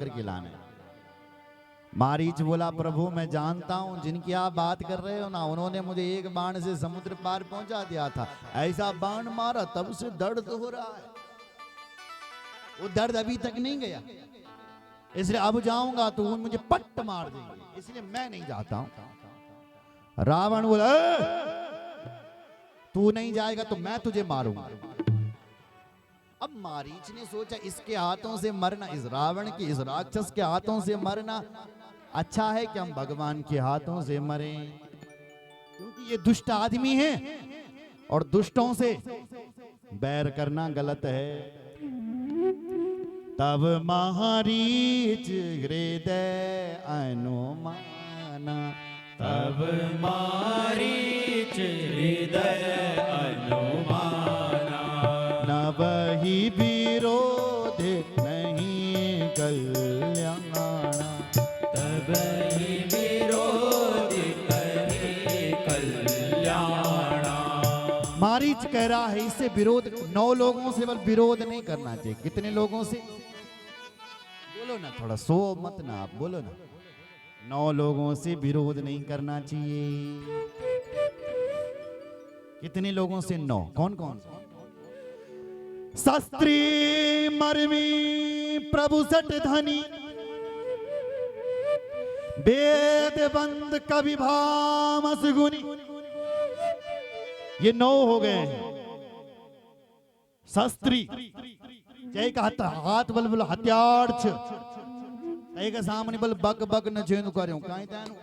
करके लाना है। मारीच बोला प्रभु मैं जानता हूं जिनकी आप बात कर रहे हो ना, उन्होंने मुझे एक बाण से समुद्र पार पहुंचा दिया था, ऐसा बाण मारा तब से दर्द हो रहा है, वो दर्द अभी तक नहीं गया, इसलिए अब जाऊंगा तो वो मुझे पट्ट मार देंगे, इसलिए मैं नहीं जाता हूं। रावण बोला तू नहीं जाएगा तो मैं तुझे मारूंगा। अब मारीच ने सोचा इसके हाथों से मरना, इस रावण के, इस राक्षस के हाथों से मरना अच्छा है कि हम भगवान के हाथों से मरें, क्योंकि ये दुष्ट आदमी है और दुष्टों से बैर करना गलत है। तब मारीच हृदय अनुमाना, तब मारीच हृदय अनुमाना, नवहि विरोध नहीं कल्याणा, तब ही विरोध नहीं कल्याणा। मारीच कह रहा है इससे विरोध 9 लोगों से बल विरोध नहीं करना चाहिए। कितने लोगों से बोलो ना, थोड़ा सो मत ना, आप बोलो ना। 9 लोगों से विरोध नहीं करना चाहिए। कितने लोगों से? 9। कौन कौन? शस्त्री मर्मी प्रभु सट धनी, वेद बंद कवि भामस गुनी। ये 9 हो गए हैं। शस्त्री जय का हाथ बल बल हथियार छ, एक सामने बल बक बक न जेनु करो काई तानु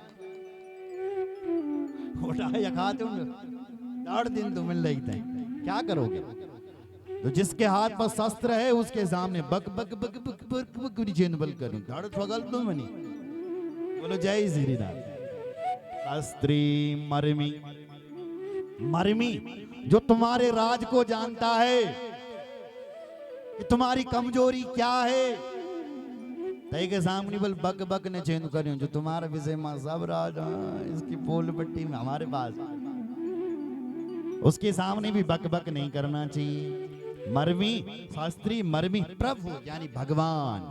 ओटा या खाते हो दाड़ दिन तो मिल रही थे, क्या करोगे? तो जिसके हाथ पर शस्त्र है उसके सामने बक बक बक बक बक बक जेनु बल करूं दाड़ ठगल तो मनी। बोलो जय श्री राम। शस्त्री मर्मी, मर्मी जो तुम्हारे राज को जानता है कि तुम्हारी कमजोरी क्या है, तय के सामने बल बक बक ने चेंज करियो, जो तुम्हारे विषय में सब राज इसकी पोल पट्टी में हमारे पास, उसके सामने भी बक बक नहीं करना चाहिए। मर्मी, शास्त्री मर्मी प्रभु यानी भगवान,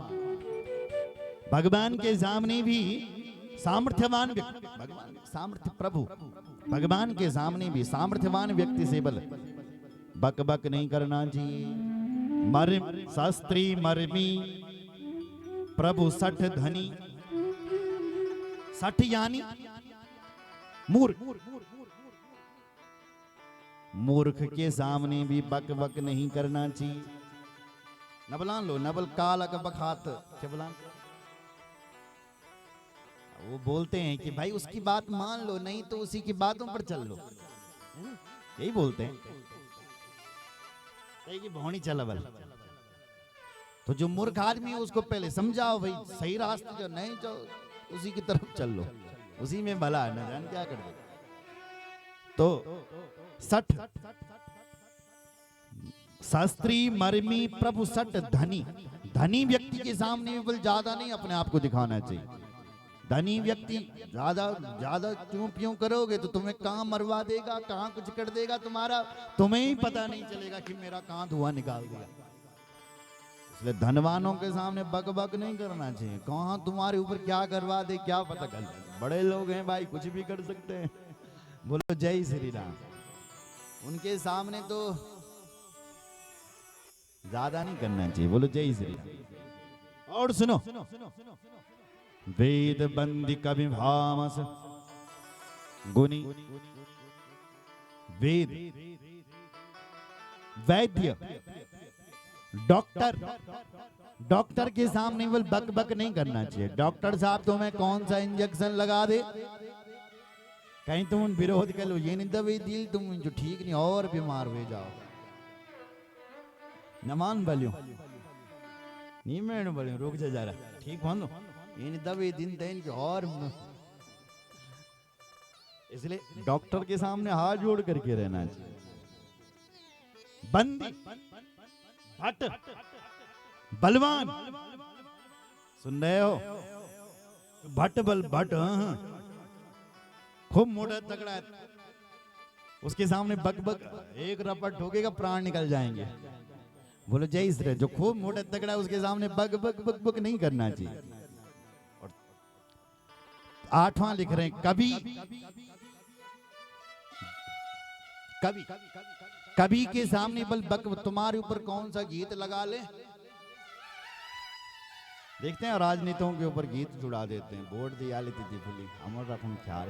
भगवान के सामने भी सामर्थ्यवान व्यक्ति, भगवान सामर्थ्य प्रभु, भगवान के सामने भी सामर्थ्यवान व्यक्ति से बल बक बक नहीं करना चाहिए। मर्म शास्त्री मर्मी प्रभु सठ धनी, सठ यानी मूर्ख, मूर्ख के सामने भी बक बक नहीं करना चाहिए। नबलान लो नबल काल बखात चबलान, वो बोलते हैं कि भाई उसकी बात मान लो, नहीं तो उसी की बातों पर चल लो, यही बोलते हैं कि भौणी चल बल। तो जो मूर्ख आदमी है उसको पहले समझाओ भाई सही रास्ते जो, नहीं तो उसी की तरफ चल लो, उसी में भला है, न जान क्या कर दे। तो सठ शास्त्री मर्मी प्रभु सठ धनी, धनी व्यक्ति के सामने भी ज्यादा नहीं अपने आप को दिखाना चाहिए। धनी व्यक्ति ज्यादा ज्यादा क्यों प्यों करोगे तो तुम्हें कहां मरवा देगा, कहां कुछ कर देगा तुम्हारा, तुम्हें ही पता नहीं चलेगा कि मेरा कहां धुआं निकाल दिया। इसलिए धनवानों के सामने बक बक नहीं करना चाहिए, कहां तुम्हारे ऊपर क्या करवा दे क्या पता कर ले। बड़े लोग हैं भाई, कुछ भी कर सकते हैं। बोलो जय श्री राम। उनके सामने तो ज्यादा नहीं करना चाहिए। बोलो जय श्री राम। और सुनो, वेद बंदी कवि भामस गुनी, वेद वैद्य डॉक्टर, डॉक्टर के सामने बल बक बक नहीं करना चाहिए। डॉक्टर साहब तुम्हें कौन सा इंजेक्शन लगा दे, कहीं तुम विरोध कर लो, ये नहीं दवाई दी तुम जो ठीक नहीं और बीमार हो जाओ, न मान बलियो नहीं मैं बलियो रुक जा जरा, ठीक हो लो ये दवाई दिन दिन के और। इसलिए डॉक्टर के सामने हाथ जोड़ करके रहना चाहिए। बंदी भट्ट बलवान, सुन रहे हो? भट्ट बल भट्ट खूब मोटा तगड़ा है, उसके सामने बक बक एक रपट ठोकेगा प्राण निकल जाएंगे। बोलो जय श्री, जो खूब मोटा तगड़ा है उसके सामने बग बग बग बग नहीं करना चाहिए। और 8वां लिख रहे हैं, कभी कभी कभी के सामने बल बक, तुम्हारे ऊपर कौन सा गीत लगा ले। देखते हैं राजनीतियों के ऊपर गीत जुड़ा देते हैं, वोट दिया लेती थी फुली अमर रखम ख्याल।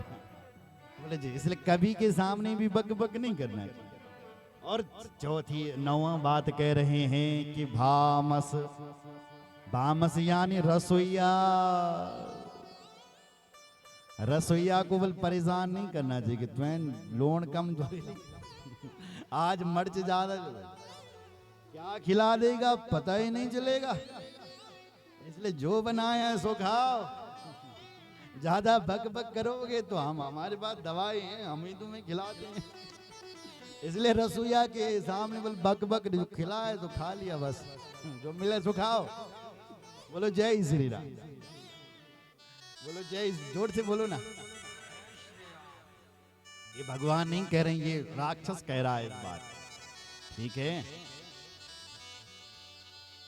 बोले जी इसलिए कभी के सामने भी बक बक नहीं करना चाहिए। और चौथी 9वां बात कह रहे हैं कि भामस, भामस यानी रसोईया, रसोईया को बल परेशान नहीं करना चाहिए कि तुम्हें लोन कम आज मिर्च ज्यादा क्या खिला देगा पता ही नहीं चलेगा, इसलिए जो बनाया है सो खाओ। ज्यादा बक बक करोगे तो हम, हमारे पास दवाई हैं, हम ही तुम्हें खिलाते हैं। इसलिए रसोईया के सामने बोल बक बक, जो खिलाए तो खा लिया बस, जो मिले सो खाओ। बोलो जय श्री राम, बोलो जय, जोर से बोलो ना। ये भगवान नहीं कह रहे हैं, ये राक्षस कह रहा है इस बात, ठीक है।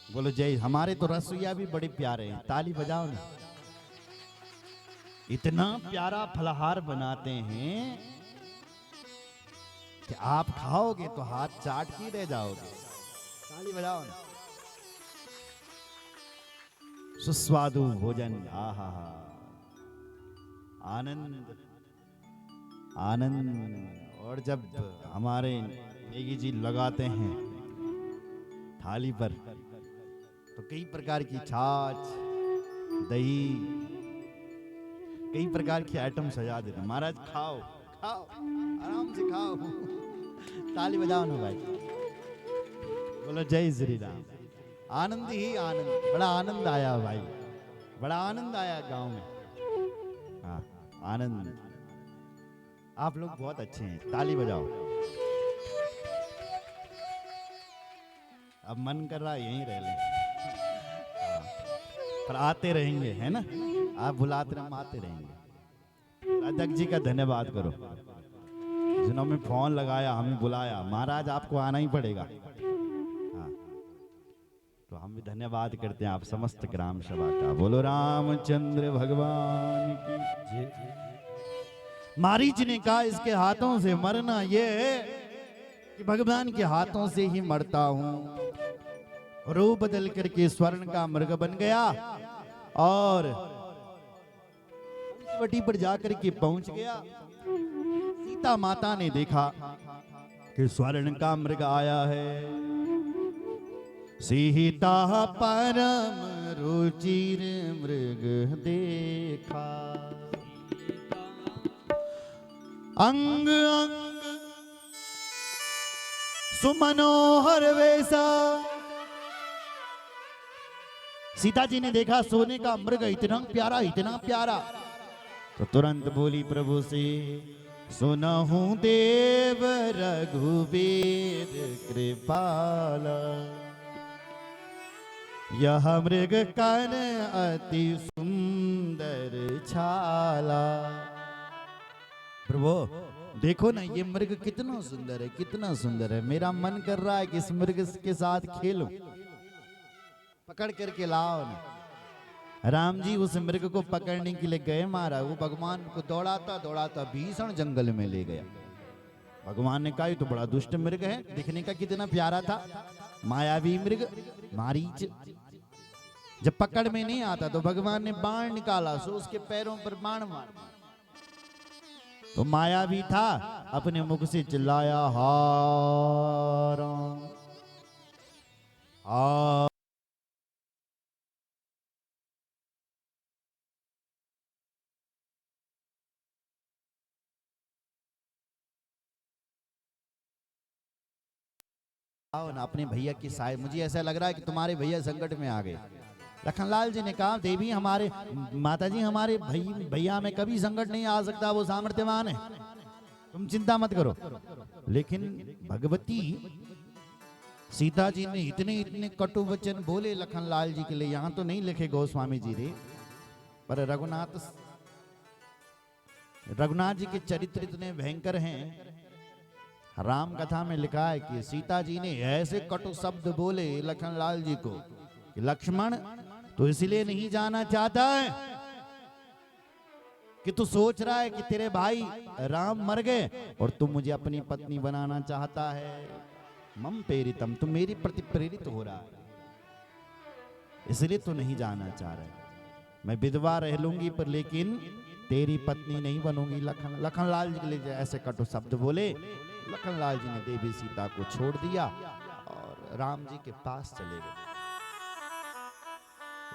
बोलो जय। हमारे तो रसोईया भी बड़े प्यारे हैं, ताली बजाओ ना। इतना प्यारा फलाहार बनाते हैं कि आप खाओगे तो हाथ चाट के रह जाओगे। ताली बजाओ ना। सुस्वादु भोजन, आहा हा, आनंद आनंद। और जब हमारे नेगी जी लगाते हैं थाली पर तो कई प्रकार की छाछ, दही, कई प्रकार के आइटम सजा देते। महाराज खाओ खाओ, आराम से खाओ। ताली बजाओ ना भाई, बोलो जय श्री राम। आनंद ही आनंद, बड़ा आनंद आया भाई, बड़ा आनंद आया गांव में। हाँ आनंद, आप लोग बहुत अच्छे हैं, ताली बजाओ। अब मन कर रहा यहीं रह लें, पर आते रहेंगे, है ना। आप बुलाते हम आते रहेंगे। अध्यक्ष जी का धन्यवाद करो जिन्होंने फोन लगाया, हमें बुलाया। महाराज आपको आना ही पड़ेगा। हाँ तो हम भी धन्यवाद करते हैं आप समस्त ग्राम सभा का। बोलो रामचंद्र भगवान की जय। मारीच ने कहा इसके हाथों से मरना ये है कि भगवान के हाथों से ही मरता हूं। रूप बदल करके स्वर्ण का मृग बन गया और पंचवटी पर जाकर के पहुंच गया। सीता माता ने देखा कि स्वर्ण का मृग आया है। सीता परम रुचिर मृग देखा, अंग अंग सुमनोहर वैसा। सीता जी ने देखा सोने का मृग इतना प्यारा, इतना प्यारा, तो तुरंत बोली प्रभु से, सुनहु देव रघुवीर कृपाला, यह मृग कन अति सुंदर छाला। प्रभु देखो ना ये मृग कितना सुंदर है, कितना सुंदर है। मेरा मन कर रहा है कि इस मृग के साथ खेलूं, पकड़ करके लाओ ना। राम जी उस मृग को पकड़ने के लिए गए, मारा वो भगवान को दौड़ाता दौड़ाता भीषण जंगल में ले गया। भगवान ने कहा ये तो बड़ा दुष्ट मृग है, दिखने का कितना प्यारा था, मायावी मृग मारीच। जब पकड़ में नहीं आता तो भगवान ने बाण निकाला, सो उसके पैरों पर बाण मारा। तो मायावी था, अपने मुख से चिल्लाया हार हार। आओ ना अपने भैया की सहाय, मुझे ऐसा लग रहा है कि तुम्हारे भैया संकट में आ गए। लखनलाल जी ने कहा देवी हमारे माताजी हमारे भैया में कभी संकट नहीं आ सकता, वो सामर्थ्यवान है, तुम चिंता मत करो। लेकिन भगवती सीता जी ने इतने इतने कटु वचन बोले लखनलाल जी के लिए, यहां तो नहीं लिखे गोस्वामी जी रे, पर रघुनाथ जी के चरित्र इतने भयंकर हैं, राम कथा में लिखा है कि सीता जी ने ऐसे कटु शब्द बोले लखनलाल जी को कि लक्ष्मण तो इसलिए नहीं जाना चाहता है कि तू सोच रहा है कि तेरे भाई राम मर गए और तू मुझे अपनी पत्नी बनाना चाहता है। मम प्रेरितम, तू मेरी प्रति प्रेरित हो रहा है, इसलिए तू नहीं जाना चाह रहा है। मैं विधवा रह लूंगी पर लेकिन तेरी पत्नी नहीं बनूंगी। लखनलाल जी के लिए ऐसे कटु शब्द बोले। लखनलाल जी ने देवी सीता को छोड़ दिया और राम जी के पास चले गए।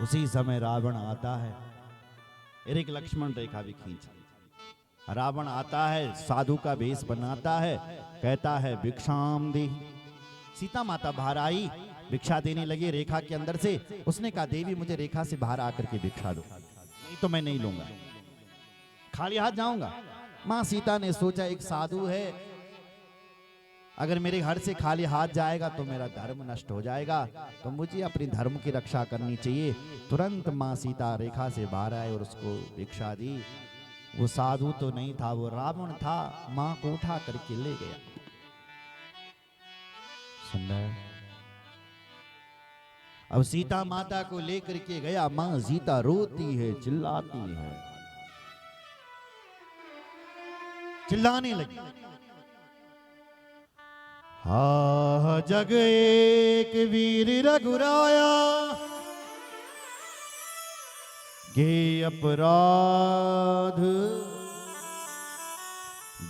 उसी समय रावण आता है, एक लक्ष्मण रेखा भी खींच। रावण आता है, साधु का वेश बनाता है, कहता है भिक्षाम दे। सीता माता बाहर आई, भिक्षा देने लगी रेखा के अंदर से। उसने कहा देवी मुझे रेखा से बाहर आकर के भिक्षा दो, नहीं तो मैं नहीं लूंगा, खाली हाथ जाऊंगा। मां सीता ने सोचा एक साधु है, अगर मेरे घर से खाली हाथ जाएगा तो मेरा धर्म नष्ट हो जाएगा, तो मुझे अपनी धर्म की रक्षा करनी चाहिए। तुरंत मां सीता रेखा से बाहर आए और उसको भिक्षा दी। वो साधु तो नहीं था, वो रावण था। मां को उठा करके ले गया। सुन रहे? अब सीता माता को लेकर के गया। मां सीता रोती है, चिल्लाती है, चिल्लाने लगी, हा जग एक वीर रघुराया, गे अपराध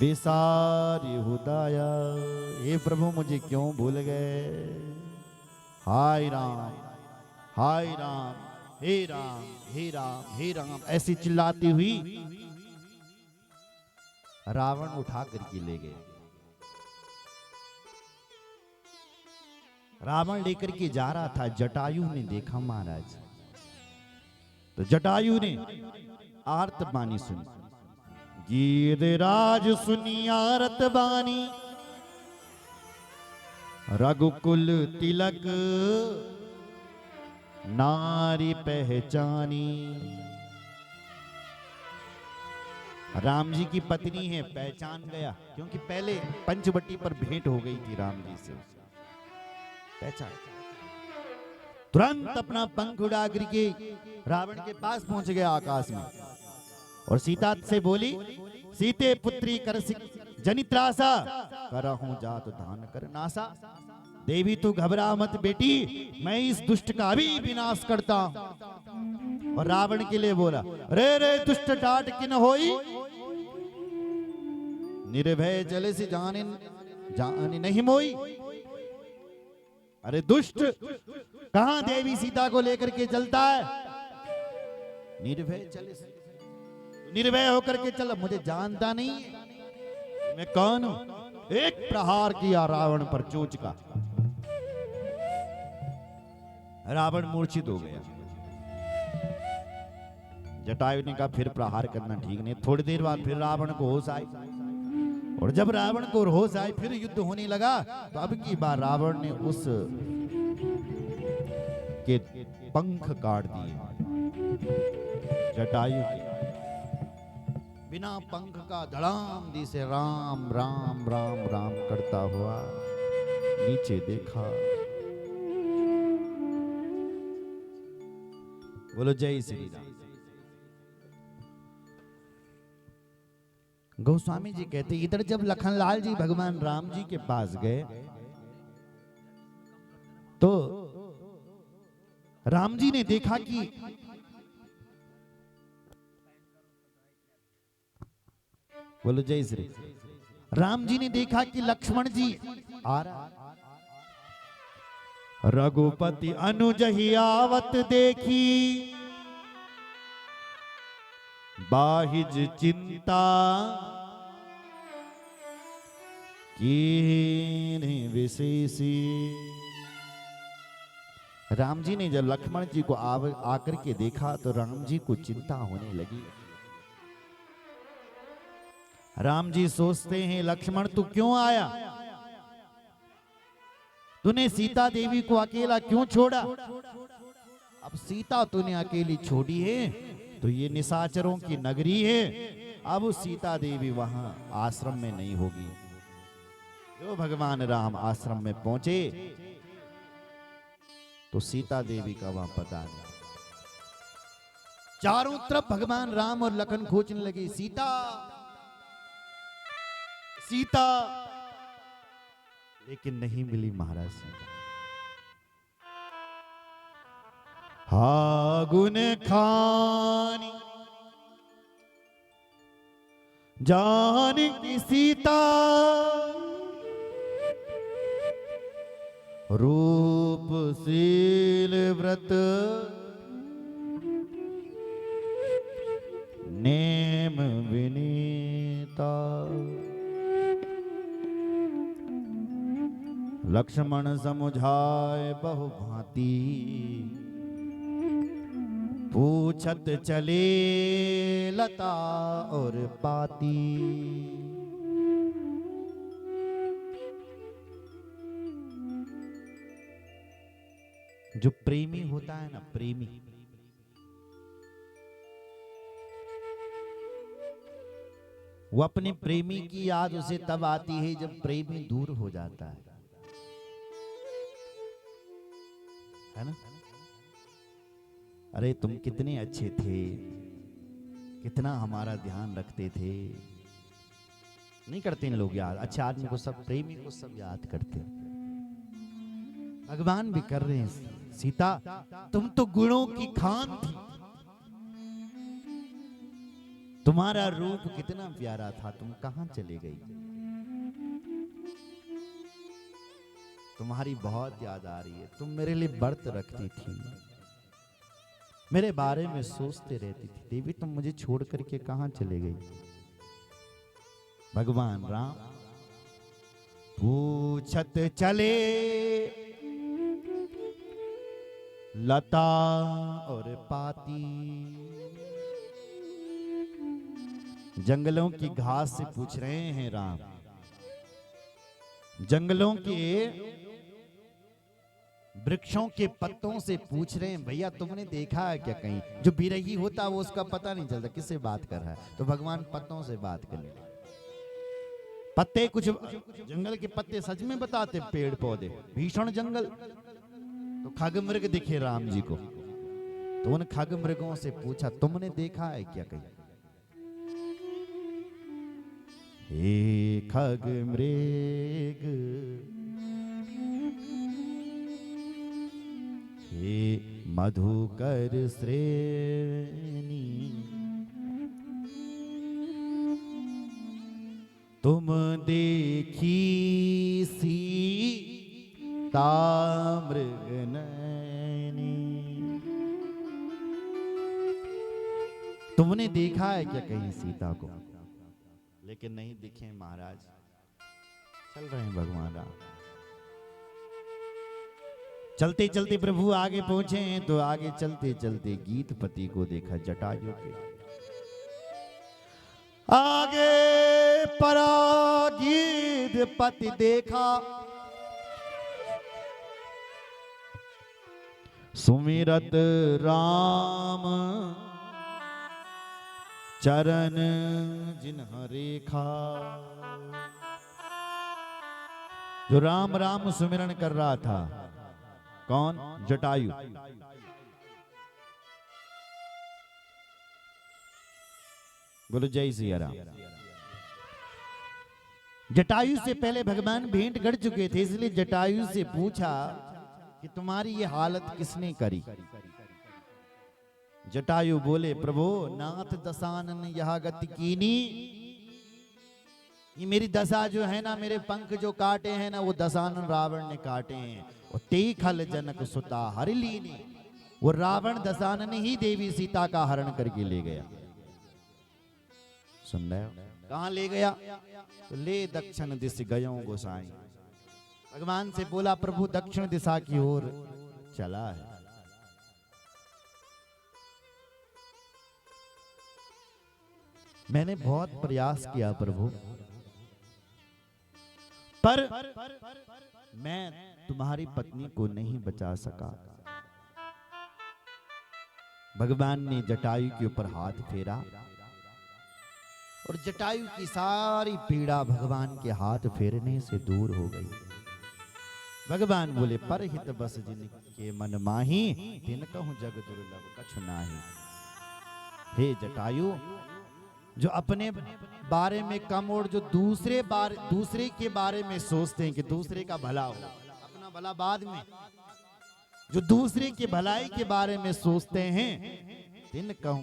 बिसारी हुदाया। हे प्रभु मुझे क्यों भूल गए। हाय राम, हाय राम, हे राम, हे राम, हे राम, ऐसी चिल्लाती हुई रावण उठा करके ले गए। रावण लेकर के जा रहा था, जटायु ने देखा महाराज, तो जटायु ने आर्त बानी सुनी। गिरिराज सुनी आर्त बानी, रघुकुल तिलक नारी पहचानी। राम जी की पत्नी है, पहचान गया, क्योंकि पहले पंचवटी पर भेंट हो गई थी राम जी से, पहचान। तुरंत अपना पंख उड़ा करके रावण के पास पहुंच गया आकाश में, और सीता से बोली, सीते पुत्री कर जनित्रासा, करहूं जात धान कर नासा। देवी तू घबरा मत बेटी, मैं इस दुष्ट का भी विनाश करता हूं। और रावण के लिए बोला, रे रे दुष्ट टाट किन होई, निर्भय जले से जाने नहीं मोई। अरे दुष्ट, कहां देवी सीता को लेकर के चलता है। निर्भय चले से, निर्भय होकर के चल, मुझे जानता नहीं मैं कौन हूं। एक प्रहार किया रावण पर चोंच का, रावण मूर्छित हो गया। जटायु ने कहा फिर प्रहार करना ठीक नहीं। थोड़ी देर बाद फिर रावण को होश आई, और जब रावण को होश आई फिर युद्ध होने लगा। तो अब की बार रावण ने उस के पंख काट दिए जटायु के। बिना पंख का धड़ाम दी से राम राम राम राम करता हुआ नीचे देखा। बोलो जय श्री राम। गोस्वामी जी कहते इधर जब लखनलाल जी भगवान राम जी के पास गए तो राम जी ने देखा कि बोलो जय श्री। राम जी ने देखा कि लक्ष्मण जी आ रहा। रघुपति अनुज ही आवत देखी, बाहिज चिंता कीन्हि विशेषी। राम जी ने जब लक्ष्मण जी को आकर के देखा तो राम जी को चिंता होने लगी। राम जी सोचते हैं लक्ष्मण तू क्यों आया, तूने सीता देवी को अकेला क्यों छोड़ा। अब सीता तूने अकेली छोड़ी है तो ये निशाचरों की नगरी है, अब सीता देवी वहां आश्रम में नहीं होगी। जो भगवान राम आश्रम में पहुंचे तो सीता देवी का वहां पता नहीं। चारों तरफ भगवान राम और लखन खोजने लगे, सीता सीता, लेकिन नहीं मिली महाराज सीता। हागुन खानी जानकी सीता, रूपशील व्रत नेम विनीता। लक्ष्मण समुझाए बहु भांति, पूछत चले लता और पाती। जो प्रेमी होता है ना, प्रेमी, वो अपने प्रेमी की याद उसे तब आती है जब प्रेमी दूर हो जाता है ना। अरे तुम कितने अच्छे थे, कितना हमारा ध्यान रखते थे। नहीं करते इन लोग याद, अच्छे आदमी को सब, प्रेमी को सब याद करते। भगवान भी कर रहे हैं, सीता तुम तो गुणों की खान थी, तुम्हारा रूप कितना प्यारा था, तुम कहां चले गई। तुम्हारी बहुत याद आ रही है, तुम मेरे लिए व्रत रखती थी, मेरे बारे में सोचते रहती थी। देवी तुम मुझे छोड़ करके कहां चले गई। भगवान राम पूछत चले लता और पाती। जंगलों की घास से पूछ रहे हैं राम, जंगलों के वृक्षों के पत्तों से पूछ रहे हैं, भैया तुमने देखा है क्या कहीं। जो बिरही होता है वो उसका पता नहीं चलता किससे बात कर रहा है, तो भगवान पत्तों से बात कर ले। पत्ते कुछ जंगल के पत्ते सच में बताते, पेड़ पौधे भीषण जंगल। तो खग मृग दिखे राम जी को, तो उन खग मृगों से पूछा तुमने देखा है क्या कहीं। हे खग मृग, हे मधुकर श्रेणी, तुम देखी सीता मृग नयनी। तुमने देखा है क्या कहीं सीता को। लेकिन नहीं दिखे महाराज। चल रहे हैं भगवान राम। चलते चलते प्रभु आगे पहुंचे हैं, तो आगे चलते चलते गीतपति को देखा जटायु के आगे। परागीतपति देखा, सुमिरत राम चरण जिन्ह रेखा। जो राम राम सुमिरन कर रहा था, कौन? जटायु। बोलो जय सिया राम। जटायु से पहले भगवान भेंट कर चुके थे, इसलिए जटायु से पूछा कि तुम्हारी ये हालत किसने करी। जटायु बोले, प्रभु नाथ दशानन यह गति कीनी। ये मेरी दशा जो है ना, मेरे पंख जो काटे हैं ना, वो दशानन रावण ने काटे हैं। और तेई खल जनक सुता हर लीनी, वो रावण दशानन ही देवी सीता का हरण करके ले गया। सुन रहे हो? कहां ले गया? तो ले दक्षिण दिश गयो गोसाई। भगवान से बोला, प्रभु दक्षिण दिशा की ओर चला है। मैंने बहुत प्रयास किया प्रभु, पर मैं तुम्हारी पत्नी को नहीं बचा सका। भगवान ने जटायु के ऊपर हाथ फेरा और जटायु की सारी पीड़ा भगवान के हाथ फेरने से दूर हो गई। भगवान बोले परहित बस जिनके मन माही, तिन कहूं जग दुर्लभ कछु नाही। हे जटायु, जो अपने बारे में कम और जो दूसरे के बारे में सोचते हैं कि दूसरे का भला हो, अपना भला बाद में, जो दूसरे के भलाई के बारे में सोचते हैं, तिन कहूं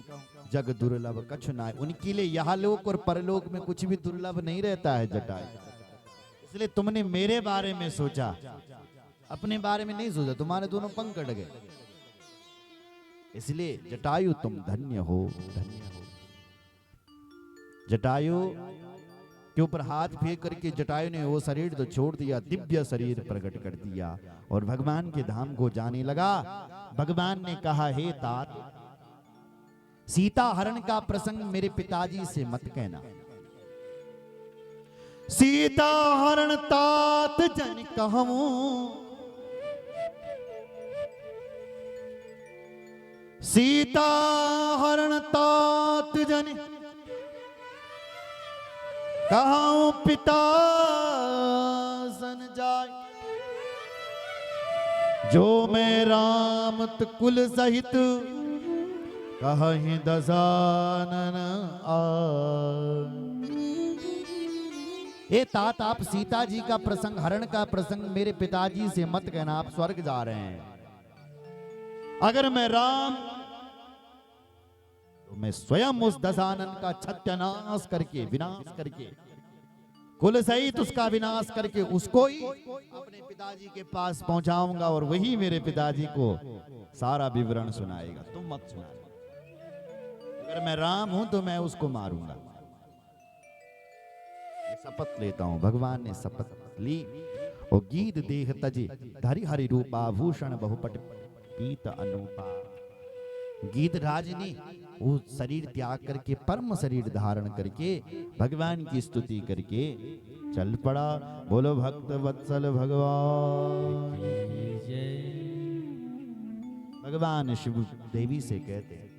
जग दुर्लभ कछु नाही। उनके लिए यहाँ लोक और परलोक में कुछ भी दुर्लभ नहीं रहता है जटायु। इसलिए तुमने मेरे बारे में सोचा, अपने बारे में नहीं सोचा, तुम्हारे दोनों पंख कट गए। इसलिए जटायु तुम धन्य हो, धन्य हो। जटायु के ऊपर हाथ फेंक करके जटायु ने वो शरीर तो छोड़ दिया, दिव्य शरीर प्रकट कर दिया और भगवान के धाम को जाने लगा। भगवान ने कहा, हे तात, सीता हरण का प्रसंग मेरे पिताजी से मत कहना। सीता हरण तात जन कहूं, सीता हरण तात जन कहूं, पिता सन जाय। जो मैं राम कुल सहित कहीं दशानन आय। ए तात, आप सीता जी का प्रसंग, हरण का प्रसंग मेरे पिताजी से मत कहना, आप स्वर्ग जा रहे हैं। अगर मैं राम, तो मैं स्वयं उस दशानन का सत्यानाश करके, विनाश करके, कुल सहित उसका विनाश करके उसको ही अपने पिताजी के पास पहुंचाऊंगा और वही मेरे पिताजी को सारा विवरण सुनाएगा, तुम मत सुना। अगर मैं राम हूं तो मैं उसको मारूंगा। शपथ लेता हूं। भगवान ने शपथ ली और गीत देह तजे धरि हरि रूपा, भूषण बहुपट पीत अनूपा। गीत राज ने वो शरीर त्याग करके परम शरीर धारण करके भगवान की स्तुति करके चल पड़ा। बोलो भक्त वत्सल भगवान। भगवान शिव देवी से कहते हैं,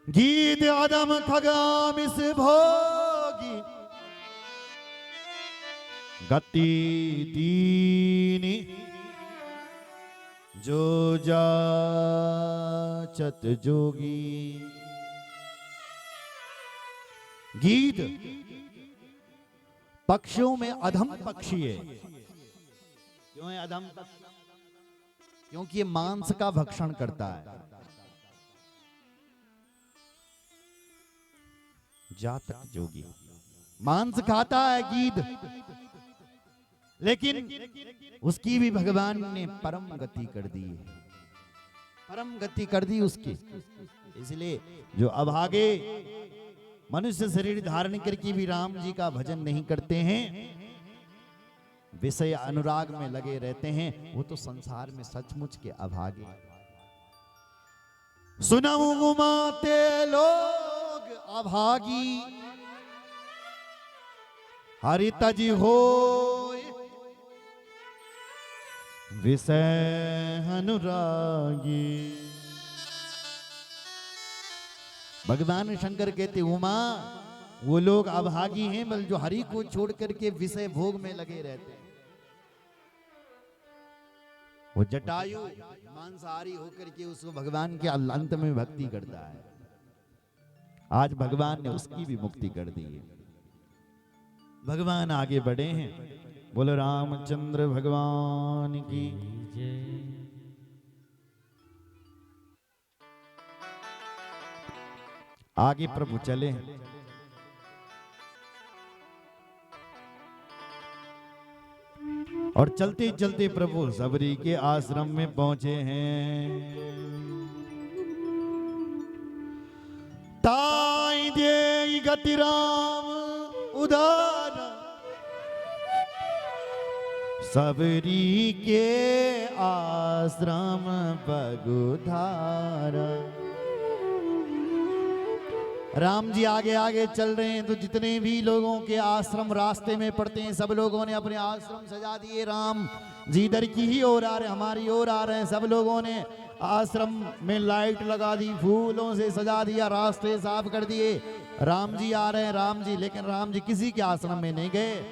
गीत आदम खगामिस भोगी, गति दीनी जो जाचत जोगी। गीध पक्षियों में अधम पक्षी है। क्यों है अधम पक्षी? क्योंकि ये मांस का भक्षण करता है। जातक जोगी मांस खाता है गीध, लेकिन उसकी भी भगवान ने परम गति कर दी है, परम गति कर दी उसकी। इसलिए जो अभागे मनुष्य शरीर धारण करके भी राम जी का भजन नहीं करते हैं, विषय अनुराग में लगे रहते हैं, वो तो संसार में सचमुच के अभागे। सुनऊ गुमाते लोग अभागी, हरि तजी हो विषय अनुरागी। भगवान शंकर कहते, उमा वो लोग अभागी हैं बल जो हरि को छोड़ करके विषय भोग में लगे रहते हैं। वो जटायु मांसाहारी होकर के उसको भगवान के अंत में भक्ति करता है। आज भगवान ने उसकी भी मुक्ति कर दी है। भगवान आगे बढ़े हैं। बोलो रामचंद्र भगवान की जय। आगे प्रभु चले हैं। और चलते चलते प्रभु सबरी के आश्रम में पहुंचे हैं। ताई दे गति राम उदार, सबरी के आश्रम पगुधारा। राम जी आगे आगे चल रहे हैं, तो जितने भी लोगों के आश्रम रास्ते में पड़ते हैं, सब लोगों ने अपने आश्रम सजा दिए। राम जी इधर की ही ओर आ रहे, हमारी ओर आ रहे हैं। सब लोगों ने आश्रम में लाइट लगा दी, फूलों से सजा दिया, रास्ते साफ कर दिए। राम जी आ रहे हैं, राम जी, लेकिन राम जी किसी के आश्रम में नहीं गए।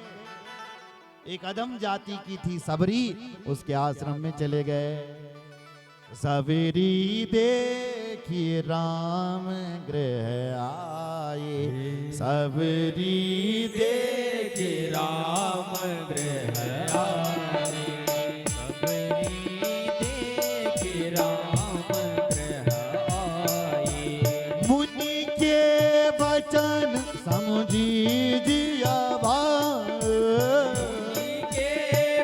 एक अधम जाति की थी सबरी, उसके आश्रम में चले गए। सबरी देखिए राम गृह आए, सबरी देखिए राम गृह आए, सबरी देखि राम गृह आए। मुनि के वचन समझीजिया भाई, मुनि के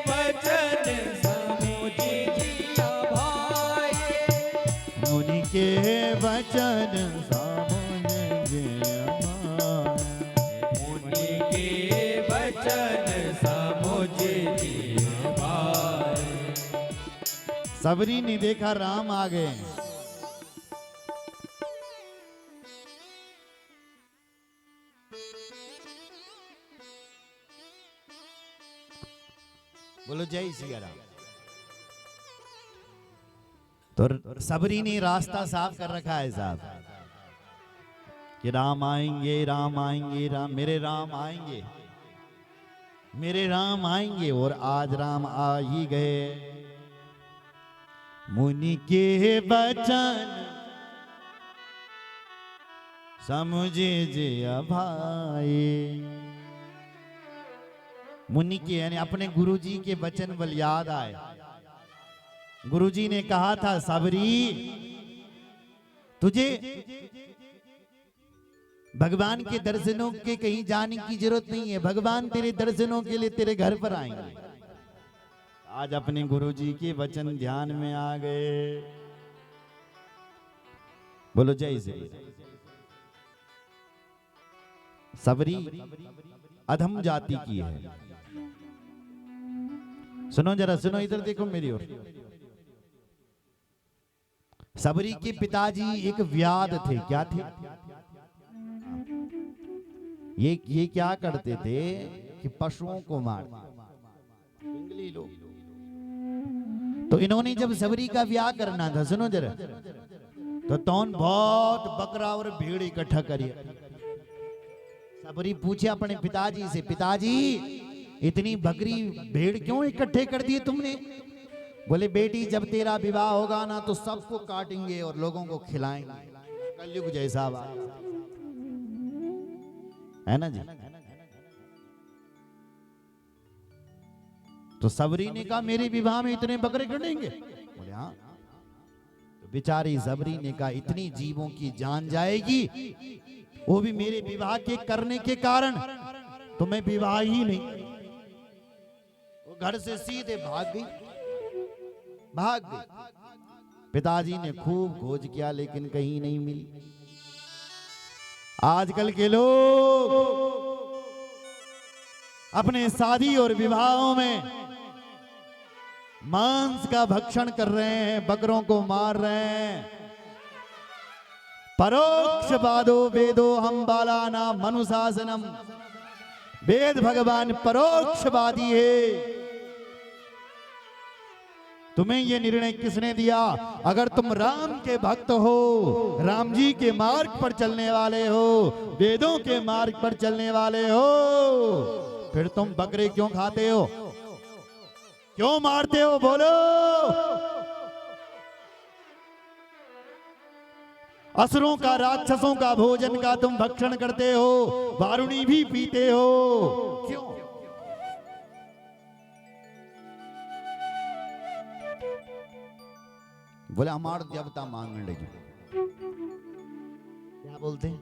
वचन समझिजिया भाई, मुनि के वचन समझिजिया भाई। मुनि के वचन समझिजिया भाई। सबरी ने देखा राम आ गए। बोलो जय सिया राम। तो सबरी ने रास्ता साफ कर रखा है साहब कि राम आएंगे, राम आएंगे, राम मेरे राम आएंगे, मेरे राम आएंगे। और आज राम आ ही गए। मुनि के वचन समझिजिया भाई। मुनि के यानी अपने गुरुजी के वचन बल याद आए। गुरुजी ने कहा था सबरी तुझे भगवान के दर्शनों के कहीं जाने की जरूरत नहीं है, भगवान तेरे दर्शनों के लिए तेरे घर पर आएंगे। आज अपने गुरुजी के वचन ध्यान में आ गए। बोलो जय श्री। सबरी अधम जाति की है। सुनो जरा, सुनो इधर देखो मेरी ओर। सबरी के पिताजी एक व्याध थे। क्या थे? ये क्या करते थे कि पशुओं को मार जंगली लोग। तो इन्होंने जब सबरी का ब्याह करना था, सुनो जरा, तो तौन बहुत बकरा और भेड़ इकट्ठा करिए। सबरी पूछे अपने पिताजी से, पिताजी इतनी बकरी भेड़ क्यों इकट्ठे कर दिए तुमने? बोले बेटी जब तेरा विवाह होगा ना तो सबको काटेंगे और लोगों को खिलाएंगे। कलयुग जैसा बात है ना जी। तो सबरी ने कहा मेरे विवाह में इतने बकरे कटेंगे? बोले हाँ। तो बेचारी सबरी ने कहा इतनी जीवों की जान जाएगी, वो भी मेरे विवाह के करने के कारण, तो मैं विवाह ही नहीं। वो घर से सीधे भाग गई। पिताजी ने खूब खोज किया लेकिन कहीं नहीं मिली। आजकल के लोग अपने शादी और विवाहों में मांस का भक्षण कर रहे हैं, बकरों को मार रहे हैं। परोक्षवादो वेदो हम बालाना मनुशासनम। वेद भगवान परोक्षवादी है। तुम्हें यह निर्णय किसने दिया? अगर तुम राम के भक्त हो, राम जी के मार्ग पर चलने वाले हो, वेदों के मार्ग पर चलने वाले हो, फिर तुम बकरे क्यों खाते हो, क्यों मारते हो? बोलो। असुरों का, राक्षसों का भोजन का तुम भक्षण करते हो, वारुणी भी पीते हो, क्यों? बोले हमार देवता मांगने लगे। क्या बोलते हैं?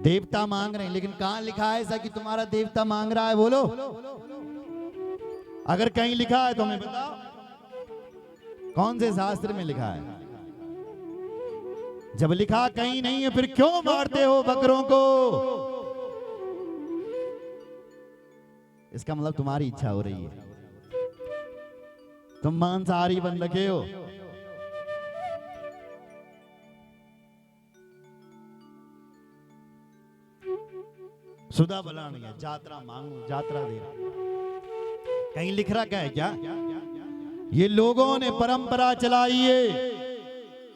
देवता मांग रहे हैं, लेकिन कहां लिखा है ऐसा कि तुम्हारा देवता मांग रहा है? बोलो। अगर कहीं लिखा है तो हमें बताओ, कौन से शास्त्र में लिखा है? जब लिखा कहीं नहीं है, फिर क्यों मारते हो बकरों को? इसका मतलब तुम्हारी इच्छा हो रही है, तुम मांसाहारी बन रखे हो। सुधा बलान गया, यात्रा मांगू, यात्रा दे रहा। कहीं लिख रखा है क्या? ये लोगों ने परंपरा चलाई है।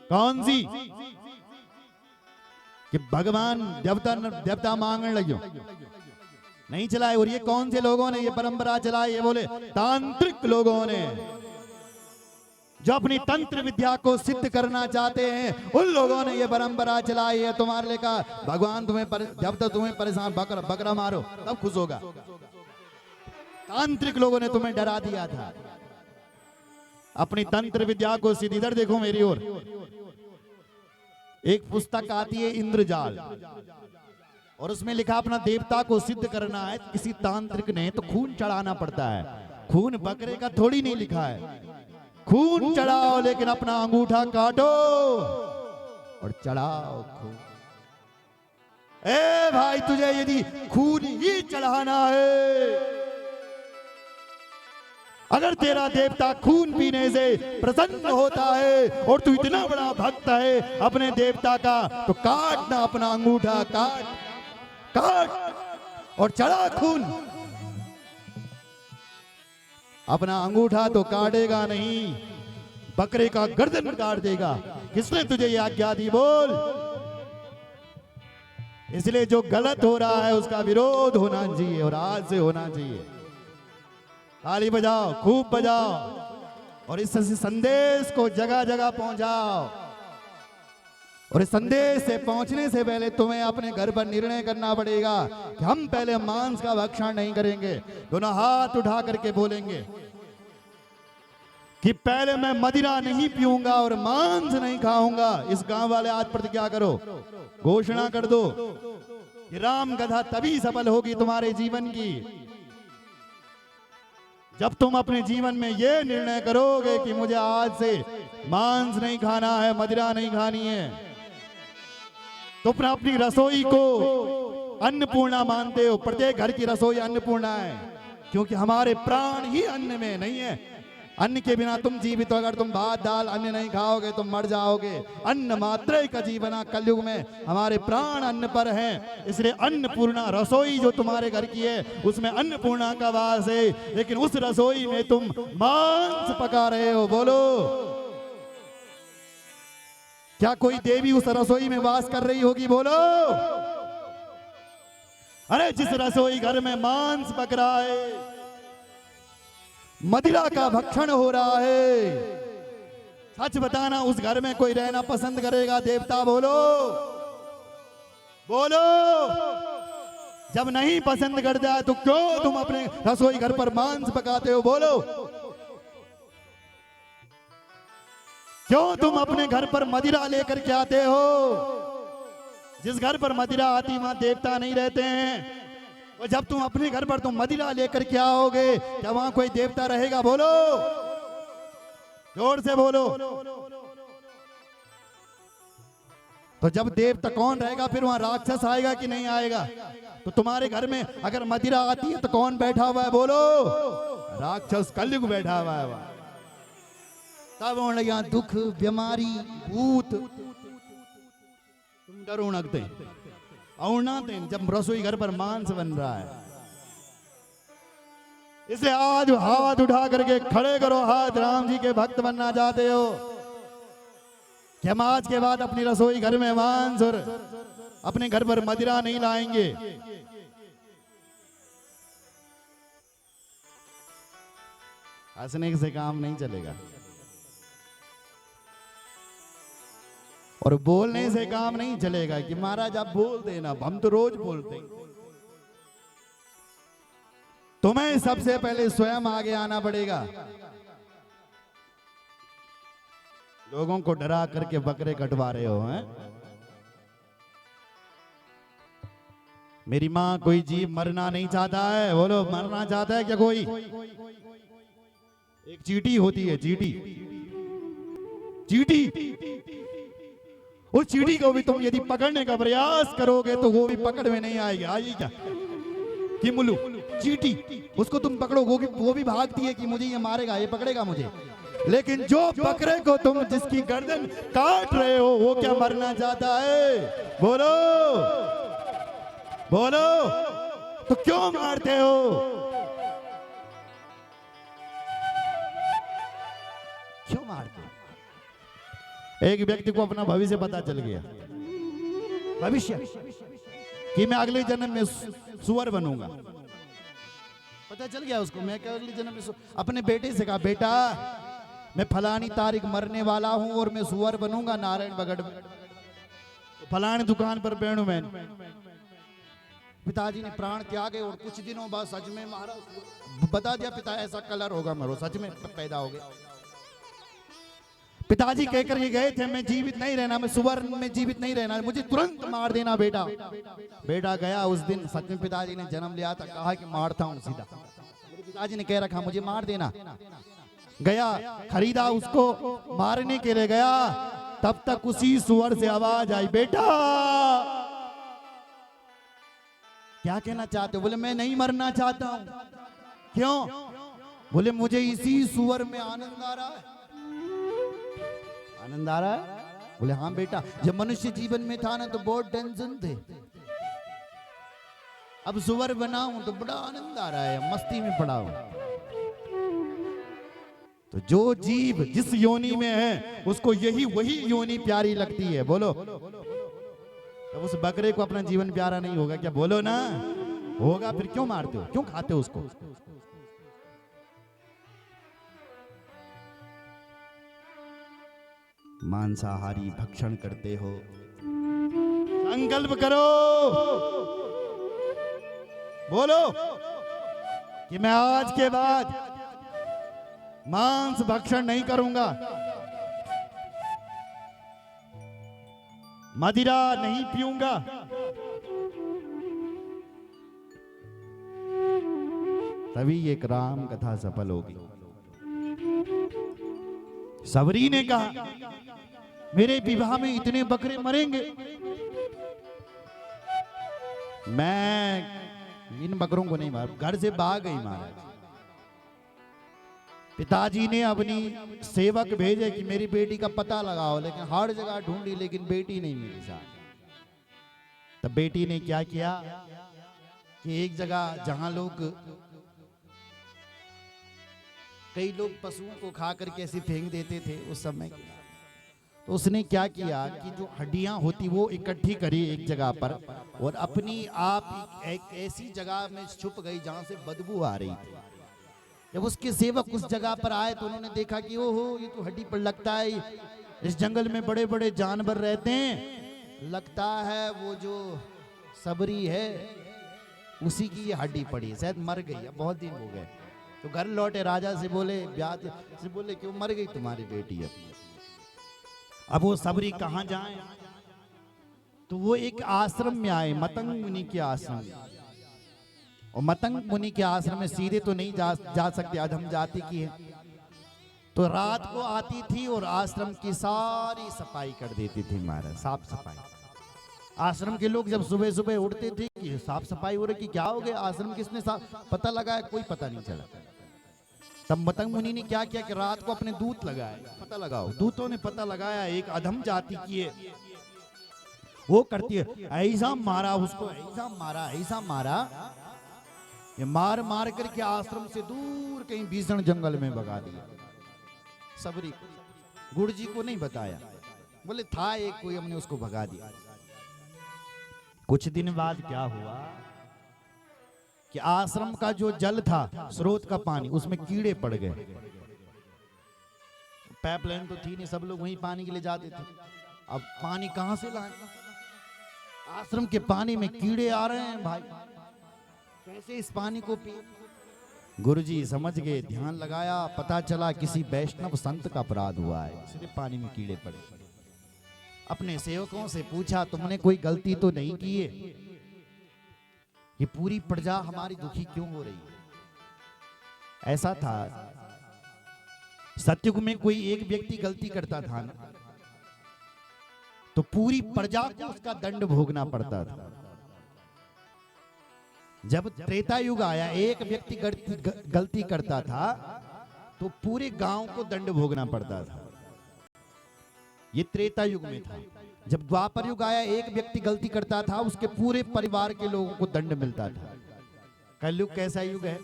कौन सी? कि भगवान देवता मांगने लगे, नहीं चलाए। और ये कौन से लोगों ने ये परंपरा चलाई? ये बोले तांत्रिक लोगों ने, जो अपनी तंत्र विद्या को सिद्ध करना चाहते हैं, उन लोगों ने ये परंपरा चलाई है। तुम्हारे लिए कहा भगवान जब तक तुम्हें परेशान, बकरा मारो तब खुश होगा। तांत्रिक लोगों ने तुम्हें डरा दिया था अपनी तंत्र विद्या को सिद्ध। इधर देखो मेरी ओर, एक पुस्तक आती है इंद्रजाल, और उसमें लिखा अपना देवता को सिद्ध करना है किसी तांत्रिक ने तो खून चढ़ाना पड़ता है। खून बकरे का थोड़ी नहीं लिखा है, खून चढ़ाओ लेकिन अपना अंगूठा काटो और चढ़ाओ खून। ए भाई, तुझे यदि खून ही चढ़ाना है, अगर तेरा देवता खून पीने से प्रसन्न होता है और तू इतना बड़ा भक्त है अपने देवता का, तो काटना अपना अंगूठा, काट और चढ़ा खून। अपना अंगूठा तो काटेगा नहीं, बकरे का गर्दन काट देगा। किसने तुझे ये आज्ञा दी? बोल। इसलिए जो गलत हो रहा है उसका विरोध होना चाहिए, और आज से होना चाहिए। ताली बजाओ, खूब बजाओ, और इस संदेश को जगह जगह पहुंचाओ। और इस संदेश से पहुंचने से पहले तुम्हें अपने घर पर निर्णय करना पड़ेगा कि हम पहले मांस का भक्षण नहीं करेंगे। दोनों हाथ उठा करके बोलेंगे कि पहले मैं मदिरा नहीं पीऊंगा और मांस नहीं खाऊंगा। इस गांव वाले आज प्रतिज्ञा करो, घोषणा कर दो कि राम कथा तभी सफल होगी तुम्हारे जीवन की, जब तुम अपने जीवन में यह निर्णय करोगे कि मुझे आज से मांस नहीं खाना है, मदिरा नहीं खानी है। तो अपनी रसोई को अन्नपूर्णा मानते हो। प्रत्येक घर की रसोई अन्नपूर्णा है, क्योंकि हमारे प्राण ही अन्न में नहीं है। अन्न के बिना तुम जीवित हो, अगर तुम भात दाल अन्न नहीं खाओगे तुम मर जाओगे। अन्न मात्र का जीवन, कलयुग में हमारे प्राण अन्न पर हैं। इसलिए अन्नपूर्णा रसोई जो तुम्हारे घर की है उसमें अन्नपूर्णा का वास है, लेकिन उस रसोई में तुम मांस पका रहे हो। बोलो, क्या कोई देवी उस रसोई में वास कर रही होगी? बोलो। अरे जिस रसोई घर में मांस पक रहा है, मदिरा का भक्षण हो रहा है, सच बताना उस घर में कोई रहना पसंद करेगा? देवता बोलो, बोलो। जब नहीं पसंद करता है तो क्यों तुम अपने रसोई घर पर मांस पकाते हो? बोलो, क्यों तुम अपने घर पर मदिरा लेकर के आते हो? जिस घर पर मदिरा आती वहां देवता नहीं रहते हैं, और जब तुम अपने घर पर तुम मदिरा लेकर के आओगे क्या वहां कोई देवता रहेगा? बोलो, जोर से बोलो। तो जब देवता कौन रहेगा? फिर वहां राक्षस आएगा कि नहीं आएगा? तो तुम्हारे घर में अगर मदिरा आती है तो कौन बैठा हुआ है? बोलो, राक्षस कलयुग बैठा हुआ है वहां। तब यहाँ दुख, बीमारी, भूत, तुम डरो नकते औनाते जब रसोई घर पर मांस बन रहा है। इसलिए आज हाथ उठा करके खड़े करो हाथ, राम जी के भक्त बनना चाहते हो कि हम आज के बाद अपनी रसोई घर में मांस और अपने घर पर मदिरा नहीं लाएंगे। हंसने से काम नहीं चलेगा और बोलने से काम नहीं चलेगा कि महाराज आप बोल देना, हम तो रोज बोलते हैं। तुम्हें सबसे पहले स्वयं आगे आना पड़ेगा। लोगों को डरा करके बकरे कटवा रहे हो हैं? मेरी माँ, कोई जीव मरना नहीं चाहता है? बोलो, मरना चाहता है क्या कोई? एक चींटी होती है, चींटी, उस चींटी को भी तुम यदि पकड़ने का प्रयास करोगे तो वो भी पकड़ में नहीं आएगी। आएगी क्या? कि मुल्लू चींटी, उसको तुम पकड़ो वो भी भागती है कि मुझे ये मारेगा, ये पकड़ेगा मुझे। लेकिन जो बकरे को तुम जिसकी गर्दन काट रहे हो वो क्या मरना चाहता है? बोलो, बोलो। तो क्यों मारते हो? क्यों मारते हो? एक व्यक्ति को अपना भविष्य पता चल गया, भविष्य कि मैं अगले जन्म में सुअर बनूंगा। पता चल गया उसको, मैं क्या अगले जन्म में अपने बेटे से कहा, बेटा मैं फलानी तारीख मरने वाला हूं और मैं सुअर बनूंगा नारायण बगड़ में, फलानी दुकान पर बैठूं मैं। पिताजी ने प्राण त्यागे और कुछ दिनों बाद सच में मारा, बता दिया पिता ऐसा कलर होगा मरो, सच में पैदा हो गया। पिताजी कहकर ये गए थे मैं जीवित नहीं रहना, मैं सुवर्ण में जीवित नहीं रहना, मुझे तुरंत मार देना बेटा। बेटा गया उस दिन, सच में पिताजी ने जन्म लिया था, कहा कि मारता हूं सीधा, पिताजी ने कह रखा मुझे मार देना। गया खरीदा उसको, मारने के लिए गया, तब तक उसी सुअर से आवाज आई, बेटा क्या कहना चाहते हो? बोले मैं नहीं मरना चाहता हूं। क्यों? बोले मुझे इसी सुअर में आनंद आ रहा है। आनंद आ रहा है? बोले हाँ बेटा, जब मनुष्य जीवन में था ना तो बहुत टेंशन थे, अब सुअर बना हूं तो बड़ा आनंद आ रहा है, मस्ती में पड़ा हूं। तो जो जीव जिस योनि में है उसको यही वही योनि प्यारी लगती है। बोलो, तो उस बकरे को अपना जीवन प्यारा नहीं होगा क्या? बोलो ना, होगा, फिर क्यों मारते हो, क्यों खाते हो उसको? मांसाहारी भक्षण करते हो, संकल्प करो, बोलो कि मैं आज के बाद मांस भक्षण नहीं करूंगा, मदिरा नहीं पीऊंगा, तभी एक राम कथा सफल होगी। सबरी ने कहा मेरे विवाह में इतने बकरे मरेंगे, मैं इन बकरों को नहीं मार, घर से भाग गई महाराज। पिताजी ने अपनी सेवक भेजे कि मेरी बेटी का पता लगाओ, लेकिन हर जगह ढूंढी लेकिन बेटी नहीं मिली साहब। तब बेटी ने क्या किया कि एक जगह जहां कई लोग पशुओं को खा करके ऐसे फेंक देते थे उस समय, तो उसने क्या किया कि जो हड्डियां होती वो इकट्ठी करी एक जगह पर और अपनी आप एक ऐसी जगह में छुप गई जहां से बदबू आ रही थी। जब उसके सेवक उस जगह पर आए तो उन्होंने देखा कि ओहो ये तो हड्डी पर लगता है, इस जंगल में बड़े बड़े जानवर रहते हैं, लगता है वो जो सबरी है उसी की ये हड्डी पड़ी, शायद मर गई है, बहुत दिन हो गए। तो घर लौटे, राजा से बोले, ब्याह से बोले क्यों मर गई तुम्हारी बेटी है? अब वो सबरी कहाँ जाए? तो वो एक आश्रम में आए, मतंग मुनि के आश्रम। और मतंग मुनि के आश्रम में सीधे तो नहीं जा सकते, अधम जाति की है, तो रात को आती थी और आश्रम की सारी सफाई कर देती थी महाराज, साफ सफाई। आश्रम के लोग जब सुबह सुबह उठते थे कि साफ सफाई हो रही, क्या हो गया, आश्रम किसने साफ, पता लगाया, कोई पता नहीं चला। तब मतंग मुनि ने क्या किया कि रात को अपने दूत लगाए, पता लगाओ। दूतों ने पता लगाया एक अधम जाति की है, वो करती है, ऐसा मारा उसको, ऐसा मारा, ऐसा मारा, ये मार मार करके आश्रम से दूर कहीं भीषण जंगल में भगा दिया। सबरी गुरु जी को नहीं बताया, बोले था एक कोई, हमने उसको भगा दिया। कुछ दिन बाद क्या हुआ कि आश्रम का जो जल था, स्रोत का पानी, उसमें कीड़े पड़ गए। पाइपलाइन तो थी नहीं, सब लोग वहीं पानी के लिए जाते थे। अब पानी कहां से लाएं? आश्रम के पानी में कीड़े आ रहे हैं भाई, कैसे इस पानी को पी? गुरुजी समझ गए, ध्यान लगाया, पता चला किसी वैष्णव संत का अपराध हुआ है, इसलिए पानी में कीड़े पड़े। अपने सेवकों से पूछा तुमने कोई गलती तो नहीं की है? ये पूरी प्रजा हमारी दुखी क्यों हो रही है? ऐसा था, सत्युग में कोई एक व्यक्ति गलती करता था ना, तो पूरी प्रजा को उसका दंड भोगना पड़ता था। जब त्रेता युग आया, एक व्यक्ति गलती करता था तो पूरे गांव को दंड भोगना पड़ता था। ये त्रेता युग में था। जब द्वापर युग आया, एक व्यक्ति गलती करता था, उसके पूरे परिवार के लोगों को दंड मिलता था। कलयुग कैसा युग है?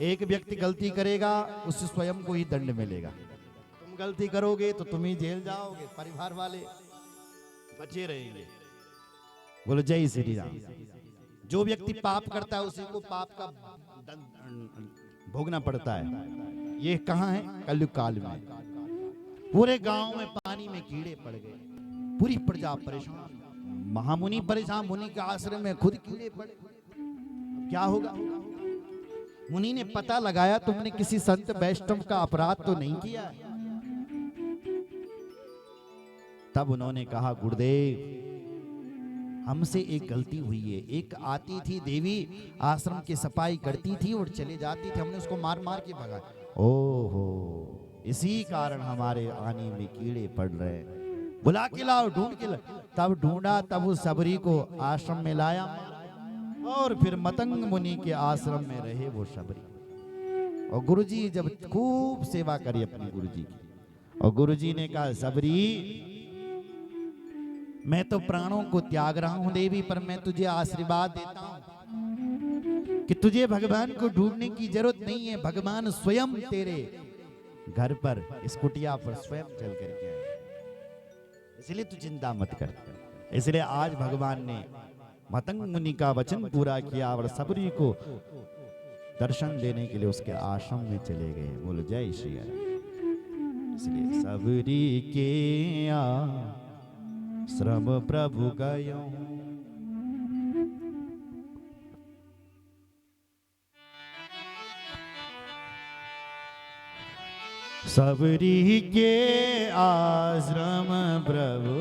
एक व्यक्ति गलती करेगा, उससे स्वयं को ही दंड मिलेगा। तुम गलती करोगे तो तुम ही जेल जाओगे, परिवार वाले बचे रहेंगे। बोलो जय श्री राम। जो व्यक्ति पाप करता है उसी को पाप का भोगना पड़ता है। ये कहाँ है? कलयुग काल में। पूरे गांव में पानी में कीड़े पड़ गए, पूरी प्रजा परेशान, महामुनि परेशान, मुनि के आश्रम में खुद कीड़े पड़े। क्या होगा? मुनि ने पता लगाया तुमने किसी संत वैष्णव का अपराध तो नहीं किया। तब उन्होंने कहा गुरुदेव हमसे एक गलती हुई है। एक आती थी देवी, आश्रम की सफाई करती थी और चले जाती थी, हमने उसको मार मार के भगाया। ओहो, इसी कारण हमारे आने में कीड़े पड़ रहे हैं। बुला के लाओ, ढूंढ के लाओ। तब ढूंढा, तब उस सबरी को आश्रम में लाया और फिर मतंग मुनि के आश्रम में रहे वो सबरी। और गुरुजी जब खूब सेवा करी अपनी गुरुजी की, और गुरुजी ने कहा सबरी मैं तो प्राणों को त्याग रहा हूं देवी, पर मैं तुझे आशीर्वाद देता हूं कि तुझे भगवान को ढूंढने की जरूरत नहीं है। भगवान स्वयं तेरे घर पर इस कुटिया पर स्वयं चल करके आए, इसलिए तू चिंता मत कर। इसलिए आज भगवान ने मतंग मुनि का वचन पूरा किया और सबरी को दर्शन देने के लिए उसके आश्रम में चले गए। बोलो जय श्री राम। इसलिए सबरी के आश्रम प्रभु गयो, सबरी के आश्रम प्रभु